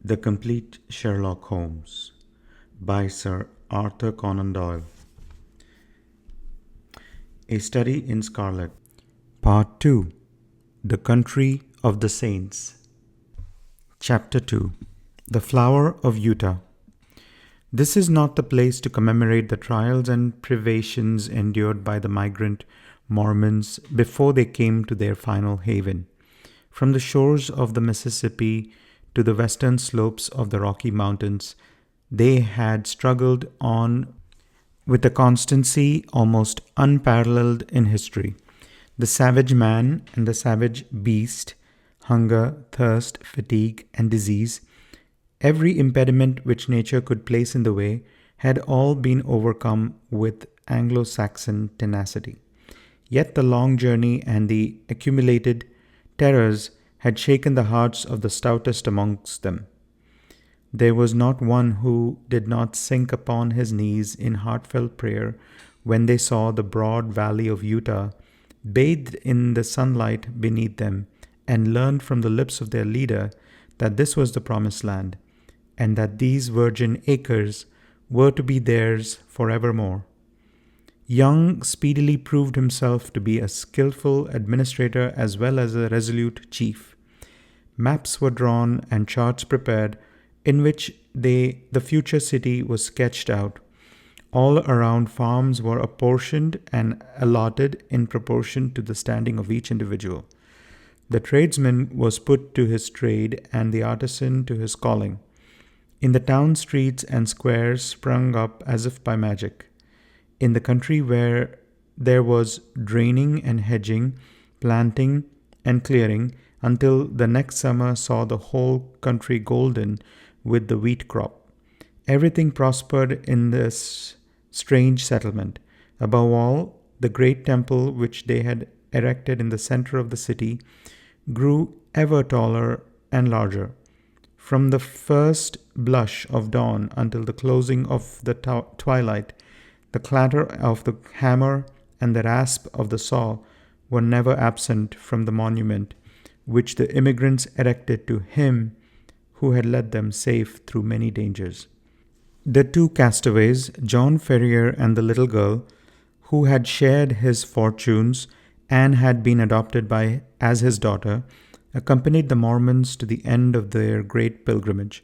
The Complete Sherlock Holmes by Sir Arthur Conan Doyle. A Study in Scarlet. Part 2. The Country of the Saints. Chapter 2. The Flower of Utah. This is not the place to commemorate the trials and privations endured by the migrant Mormons before they came to their final haven. From the shores of the Mississippi to the western slopes of the Rocky Mountains, they had struggled on with a constancy almost unparalleled in history. The savage man and the savage beast, hunger, thirst, fatigue, and disease, every impediment which nature could place in the way, had all been overcome with Anglo-Saxon tenacity. Yet the long journey and the accumulated terrors had shaken the hearts of the stoutest amongst them. There was not one who did not sink upon his knees in heartfelt prayer when they saw the broad valley of Utah bathed in the sunlight beneath them, and learned from the lips of their leader that this was the promised land, and that these virgin acres were to be theirs forevermore. Young speedily proved himself to be a skillful administrator as well as a resolute chief. Maps were drawn and charts prepared in which the future city was sketched out. All around, farms were apportioned and allotted in proportion to the standing of each individual. The tradesman was put to his trade and the artisan to his calling. In the town streets and squares sprung up as if by magic. In the country where there was draining and hedging, planting and clearing, until the next summer saw the whole country golden with the wheat crop. Everything prospered in this strange settlement. Above all, the great temple which they had erected in the center of the city grew ever taller and larger. From the first blush of dawn until the closing of the twilight, the clatter of the hammer and the rasp of the saw were never absent from the monument which the immigrants erected to him who had led them safe through many dangers. The two castaways, John Ferrier and the little girl, who had shared his fortunes and had been adopted as his daughter, accompanied the Mormons to the end of their great pilgrimage.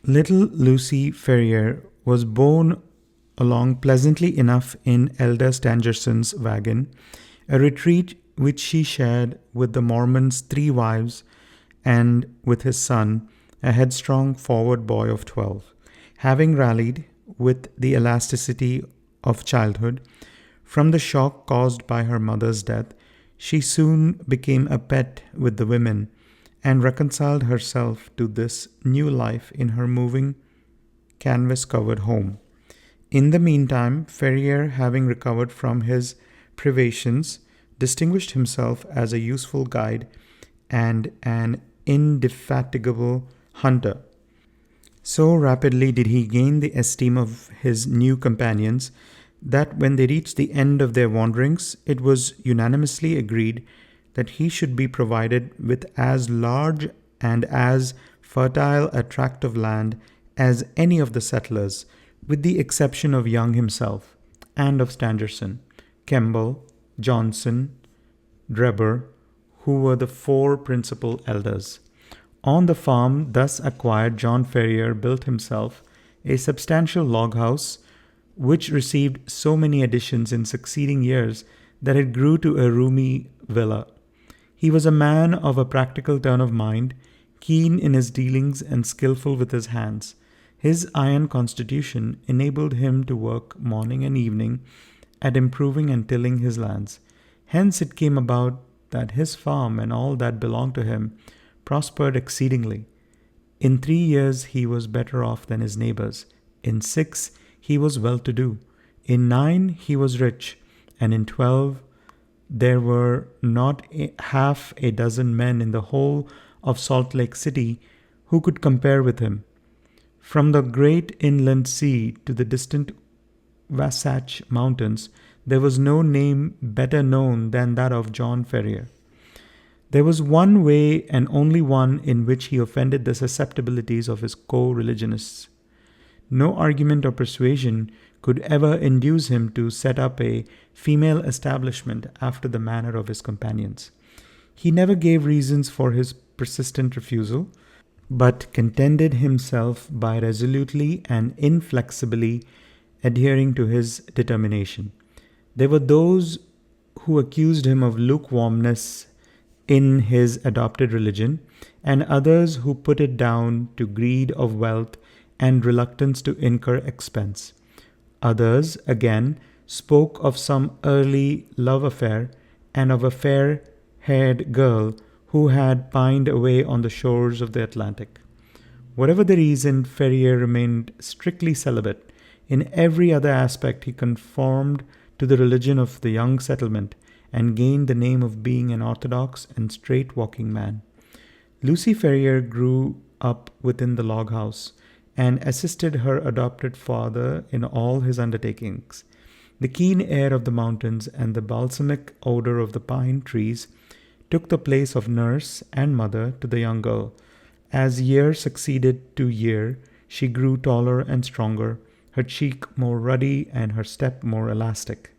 Little Lucy Ferrier was borne along pleasantly enough in Elder Stangerson's wagon, a retreat which she shared with the Mormon's 3 wives and with his son, a headstrong forward boy of 12. Having rallied with the elasticity of childhood from the shock caused by her mother's death, she soon became a pet with the women and reconciled herself to this new life in her moving, canvas-covered home. In the meantime, Ferrier, having recovered from his privations, distinguished himself as a useful guide and an indefatigable hunter. So rapidly did he gain the esteem of his new companions that when they reached the end of their wanderings, it was unanimously agreed that he should be provided with as large and as fertile a tract of land as any of the settlers, with the exception of Young himself, and of Stangerson, Kemble, Johnson, Drebber, who were the 4 principal elders. On the farm thus acquired, John Ferrier built himself a substantial log house, which received so many additions in succeeding years that it grew to a roomy villa. He was a man of a practical turn of mind, keen in his dealings and skillful with his hands. His iron constitution enabled him to work morning and evening at improving and tilling his lands. Hence it came about that his farm and all that belonged to him prospered exceedingly. In 3 years he was better off than his neighbors. In 6 he was well-to-do. In 9 he was rich, and in 12 there were not half a dozen men in the whole of Salt Lake City who could compare with him. From the great inland sea to the distant Wasatch Mountains, there was no name better known than that of John Ferrier. There was one way and only one in which he offended the susceptibilities of his co-religionists. No argument or persuasion could ever induce him to set up a female establishment after the manner of his companions. He never gave reasons for his persistent refusal, but contented himself by resolutely and inflexibly adhering to his determination. There were those who accused him of lukewarmness in his adopted religion, and others who put it down to greed of wealth and reluctance to incur expense. Others, again, spoke of some early love affair and of a fair haired girl who had pined away on the shores of the Atlantic. Whatever the reason, Ferrier remained strictly celibate. In every other aspect, he conformed to the religion of the young settlement and gained the name of being an orthodox and straight walking man. Lucy Ferrier grew up within the log house and assisted her adopted father in all his undertakings. The keen air of the mountains and the balsamic odor of the pine trees took the place of nurse and mother to the young girl. As year succeeded to year, she grew taller and stronger, her cheek more ruddy and her step more elastic.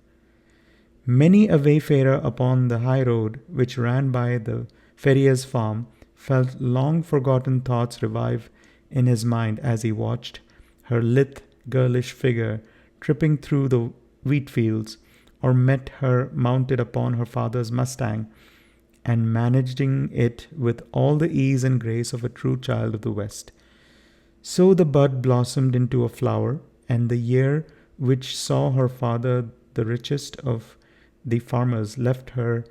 Many a wayfarer upon the high road which ran by the Ferrier's farm felt long forgotten thoughts revive in his mind as he watched her lithe, girlish figure tripping through the wheat fields, or met her mounted upon her father's Mustang and managing it with all the ease and grace of a true child of the West. So the bud blossomed into a flower, and the year which saw her father the richest of the farmers left her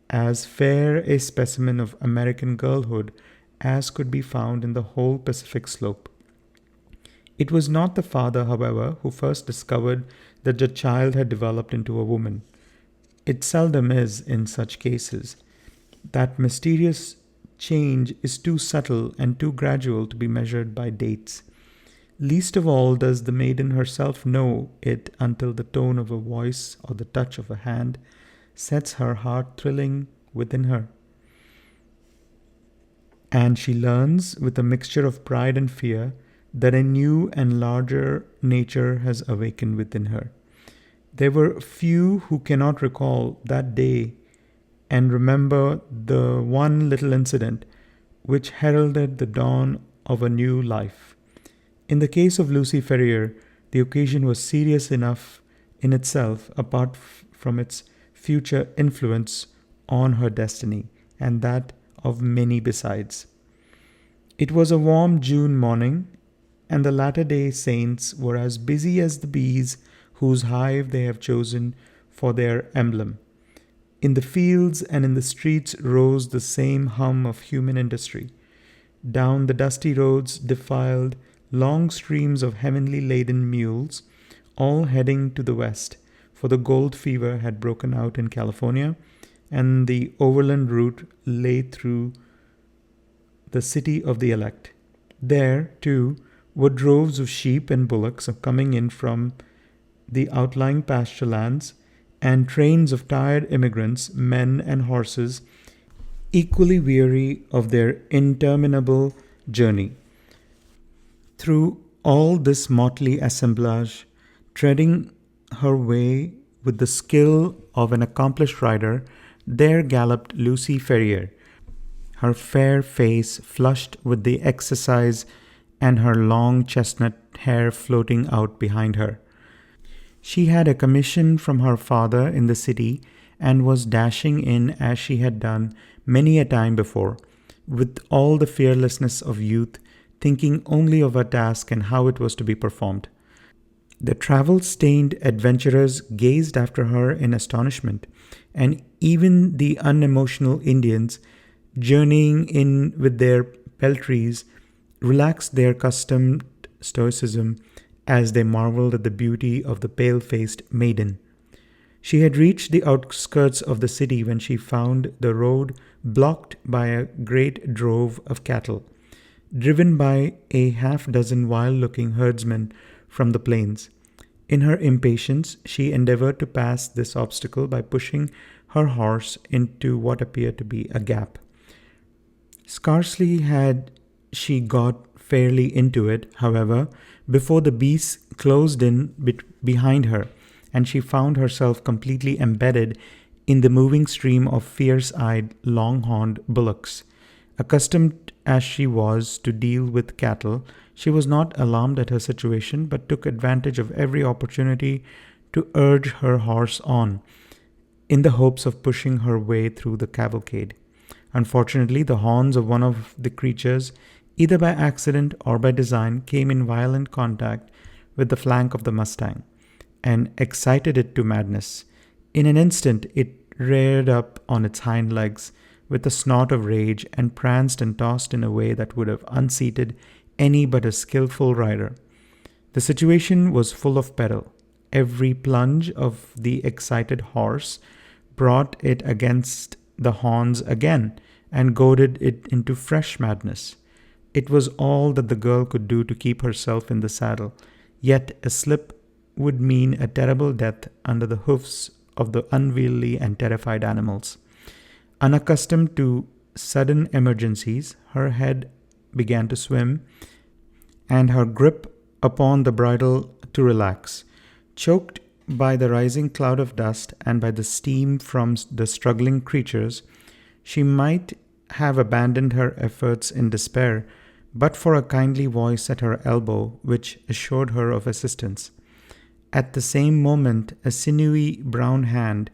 as fair a specimen of American girlhood as could be found in the whole Pacific slope. It was not the father, however, who first discovered that the child had developed into a woman. It seldom is in such cases. That mysterious change is too subtle and too gradual to be measured by dates. Least of all does the maiden herself know it until the tone of a voice or the touch of a hand sets her heart thrilling within her. And she learns, with a mixture of pride and fear, that a new and larger nature has awakened within her. There were few who cannot recall that day and remember the one little incident which heralded the dawn of a new life. In the case of Lucy Ferrier, the occasion was serious enough in itself, apart from its future influence on her destiny and that of many besides. It was a warm June morning, and the Latter-day Saints were as busy as the bees whose hive they have chosen for their emblem. In the fields and in the streets rose the same hum of human industry. Down the dusty roads defiled long streams of heavenly laden mules, all heading to the west, for the gold fever had broken out in California, and the overland route lay through the city of the elect. There, too, were droves of sheep and bullocks coming in from the outlying pasture lands, and trains of tired immigrants, men and horses, equally weary of their interminable journey. Through all this motley assemblage, treading her way with the skill of an accomplished rider, there galloped Lucy Ferrier, her fair face flushed with the exercise and her long chestnut hair floating out behind her. She had a commission from her father in the city and was dashing in as she had done many a time before, with all the fearlessness of youth, thinking only of her task and how it was to be performed. The travel-stained adventurers gazed after her in astonishment, and even the unemotional Indians, journeying in with their peltries, relaxed their accustomed stoicism as they marveled at the beauty of the pale-faced maiden. She had reached the outskirts of the city when she found the road blocked by a great drove of cattle, driven by a half-dozen wild-looking herdsmen from the plains. In her impatience, she endeavored to pass this obstacle by pushing her horse into what appeared to be a gap. Scarcely had she got fairly into it, however, before the beasts closed in behind her, and she found herself completely embedded in the moving stream of fierce-eyed, long-horned bullocks. Accustomed as she was to deal with cattle, she was not alarmed at her situation, but took advantage of every opportunity to urge her horse on, in the hopes of pushing her way through the cavalcade. Unfortunately, the horns of one of the creatures, either by accident or by design, came in violent contact with the flank of the Mustang, and excited it to madness. In an instant, it reared up on its hind legs with a snort of rage and pranced and tossed in a way that would have unseated any but a skillful rider. The situation was full of peril. Every plunge of the excited horse brought it against the horns again and goaded it into fresh madness. It was all that the girl could do to keep herself in the saddle, yet a slip would mean a terrible death under the hoofs of the unwieldy and terrified animals. Unaccustomed to sudden emergencies, her head began to swim and her grip upon the bridle to relax. Choked by the rising cloud of dust and by the steam from the struggling creatures, she might have abandoned her efforts in despair, but for a kindly voice at her elbow which assured her of assistance. At the same moment, a sinewy brown hand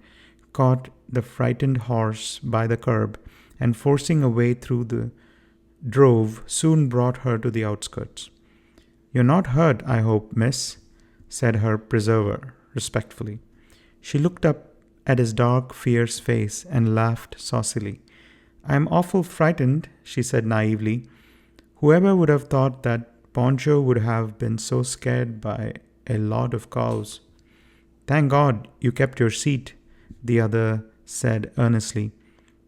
caught the frightened horse by the curb, and forcing a way through the drove, soon brought her to the outskirts. "You're not hurt, I hope, miss," said her preserver, respectfully. She looked up at his dark, fierce face and laughed saucily. "I'm awful frightened," she said naively. "Whoever would have thought that Poncho would have been so scared by a lot of cows?" "Thank God you kept your seat," the other said earnestly.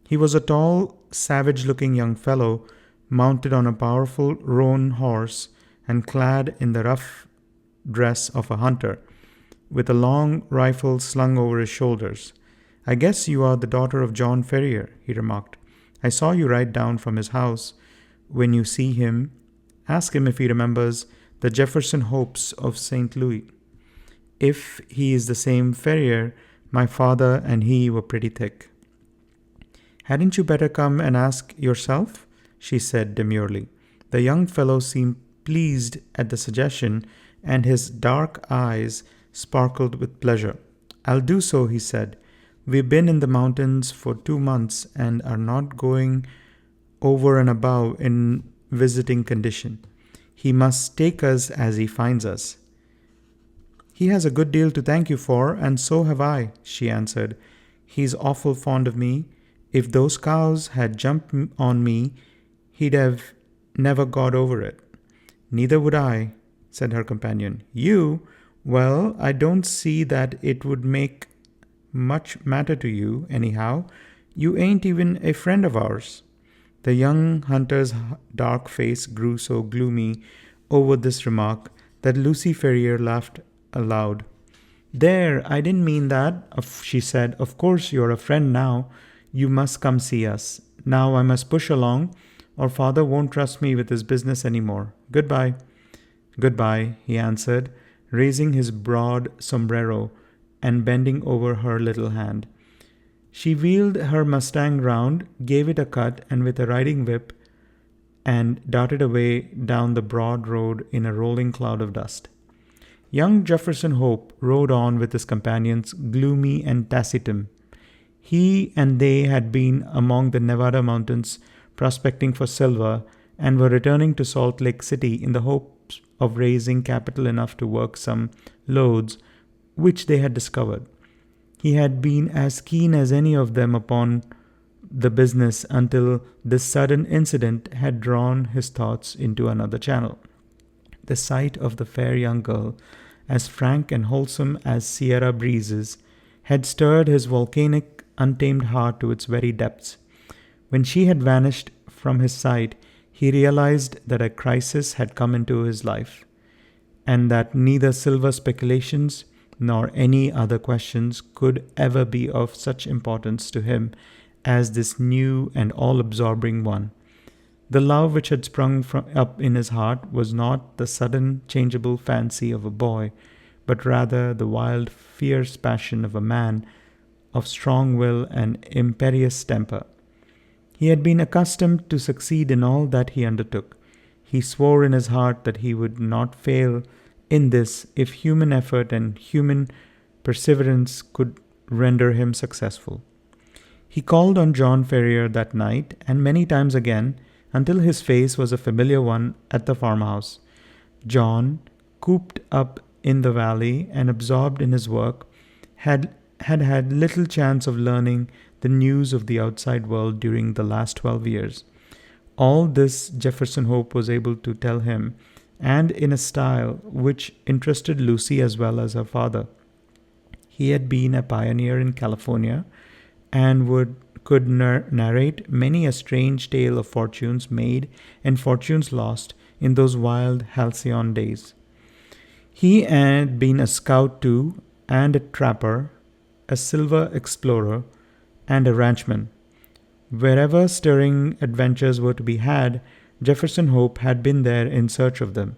He was a tall, savage-looking young fellow, mounted on a powerful roan horse and clad in the rough dress of a hunter, with a long rifle slung over his shoulders. "I guess you are the daughter of John Ferrier," he remarked. "I saw you ride down from his house. When you see him, ask him if he remembers the Jefferson Hopes of St. Louis. If he is the same Ferrier, my father and he were pretty thick." "Hadn't you better come and ask yourself?" she said demurely. The young fellow seemed pleased at the suggestion, and his dark eyes sparkled with pleasure. "I'll do so," he said. "We've been in the mountains for 2 months and are not going over and above in visiting condition. He must take us as he finds us." "He has a good deal to thank you for, and so have I," she answered. "He's awful fond of me. If those cows had jumped on me, he'd have never got over it." "Neither would I," said her companion. "You? Well, I don't see that it would make much matter to you, anyhow. You ain't even a friend of ours." The young hunter's dark face grew so gloomy over this remark that Lucy Ferrier laughed aloud. "There, I didn't mean that," she said. "Of course you're a friend now. You must come see us. Now I must push along, or father won't trust me with his business anymore. Goodbye." "Goodbye," he answered, raising his broad sombrero and bending over her little hand. She wheeled her Mustang round, gave it a cut and with a riding whip, and darted away down the broad road in a rolling cloud of dust. Young Jefferson Hope rode on with his companions, gloomy and taciturn. He and they had been among the Nevada mountains prospecting for silver and were returning to Salt Lake City in the hopes of raising capital enough to work some lodes which they had discovered. He had been as keen as any of them upon the business until this sudden incident had drawn his thoughts into another channel. The sight of the fair young girl, as frank and wholesome as Sierra breezes, had stirred his volcanic, untamed heart to its very depths. When she had vanished from his sight, he realized that a crisis had come into his life, and that neither silver speculations nor any other questions could ever be of such importance to him as this new and all-absorbing one. The love which had sprung up in his heart was not the sudden, changeable fancy of a boy, but rather the wild, fierce passion of a man of strong will and imperious temper. He had been accustomed to succeed in all that he undertook. He swore in his heart that he would not fail in this if human effort and human perseverance could render him successful. He called on John Ferrier that night and many times again until his face was a familiar one at the farmhouse. John, cooped up in the valley and absorbed in his work, had little chance of learning the news of the outside world during the last 12 years. All this Jefferson Hope was able to tell him, and in a style which interested Lucy as well as her father. He had been a pioneer in California and could narrate many a strange tale of fortunes made and fortunes lost in those wild halcyon days. He had been a scout too, and a trapper, a silver explorer, and a ranchman. Wherever stirring adventures were to be had, Jefferson Hope had been there in search of them.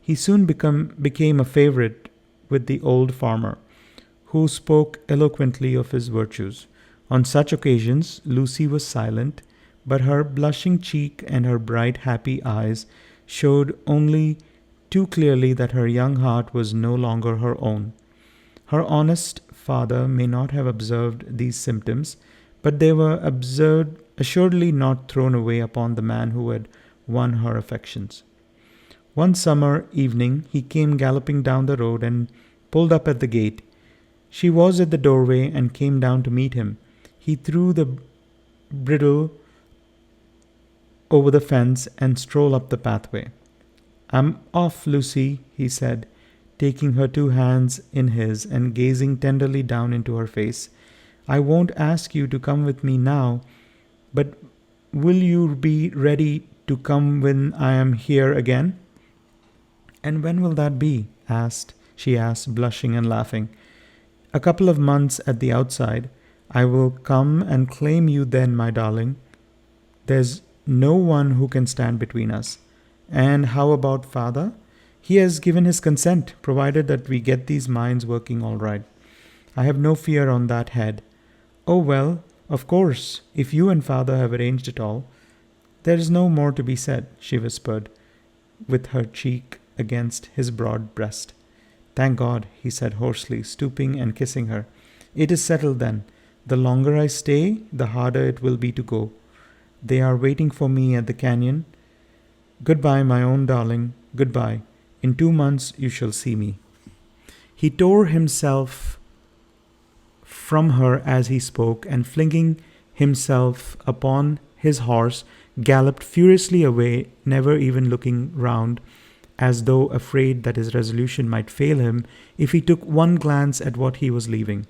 He soon became a favorite with the old farmer, who spoke eloquently of his virtues. On such occasions, Lucy was silent, but her blushing cheek and her bright, happy eyes showed only too clearly that her young heart was no longer her own. Her honest father may not have observed these symptoms, but they were assuredly not thrown away upon the man who had won her affections. One summer evening he came galloping down the road and pulled up at the gate. She was at the doorway and came down to meet him. He threw the bridle over the fence and strolled up the pathway. "I'm off, Lucy," he said, taking her two hands in his and gazing tenderly down into her face. "I won't ask you to come with me now, but will you be ready to come when I am here again?" "And when will that be?" she asked, blushing and laughing. "A couple of months at the outside. I will come and claim you then, my darling. There's no one who can stand between us. And how about father? He has given his consent, provided that we get these mines working all right. I have no fear on that head." "Oh, well, of course, if you and father have arranged it all, there is no more to be said," she whispered, with her cheek against his broad breast. "Thank God," he said hoarsely, stooping and kissing her. "It is settled then. The longer I stay, the harder it will be to go. They are waiting for me at the canyon. Goodbye, my own darling, goodbye. In 2 months you shall see me." He tore himself from her as he spoke, and flinging himself upon his horse, galloped furiously away, never even looking round, as though afraid that his resolution might fail him if he took one glance at what he was leaving.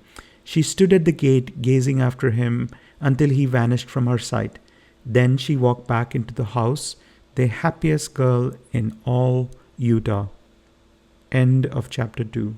She stood at the gate, gazing after him until he vanished from her sight. Then she walked back into the house, the happiest girl in all Utah. End of chapter 2.